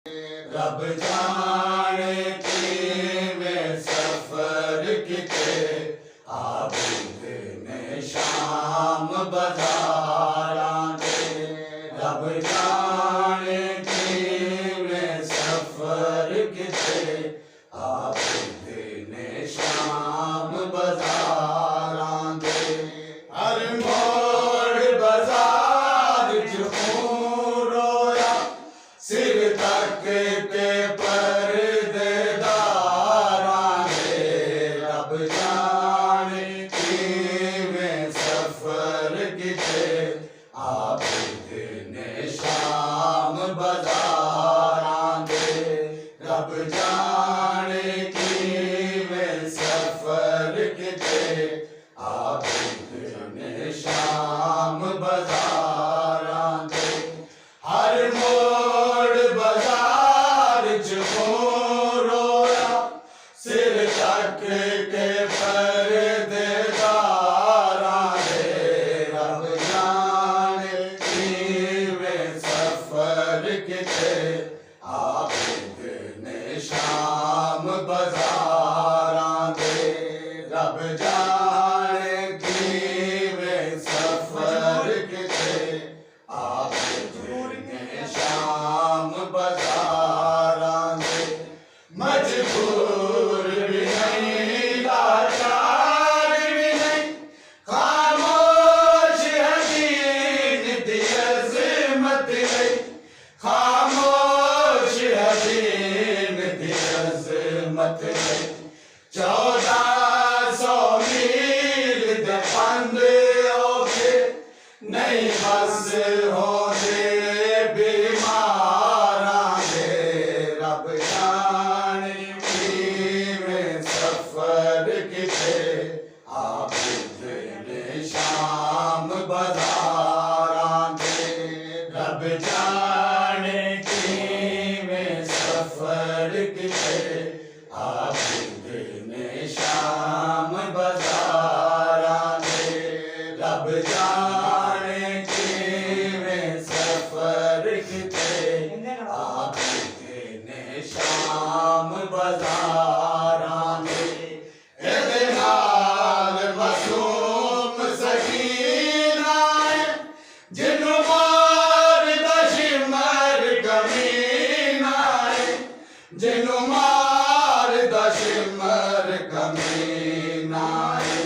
रब जाने किवें सफर किते आबिद ने शाम बाज़ारां दे। रब जाने किवें सफर किते आबिद ने शाम बाज़ारां दे। हर मोड़ बाज़ार च खून रोया सिर तक के पर्देदारां दे। रब जाने किवें सफर किते आबिद ने शाम बाज़ारां दे। रब जाने किवें सफर किते आबिद ने शाम बाज़ारां दे। हर मोड़ बाज़ार च खून रोया सिर तक के पर्देदारां दे। रब जाने किवें सफर किते आबिद ने शाम बाज़ारां दे। रब जाने किवें सफर किते आबिद ने शाम बाज़ारां दे। मजबूर भी नहीं लाचार भी नहीं खामोश है दीन दी अज़मत नहीं। खामोश है दीन दी अज़मत नहीं। 1400 मील दे पंधे होके नहीं बस होंदे बीमारां दे। रब जाने किवें सफर किते आबिद ने शाम बाज़ारां दे। रब जाने किवें सफर किते आबिद ने शाम बाज़ारां दे। रब जाने किवें सफर किते आबिद ने शाम बाज़ारां दे। एदे नाल मासूम सकीना है जिन्नू मारदा शिमर कमीना है। जिन्नू मारदा शिमर कमीना है।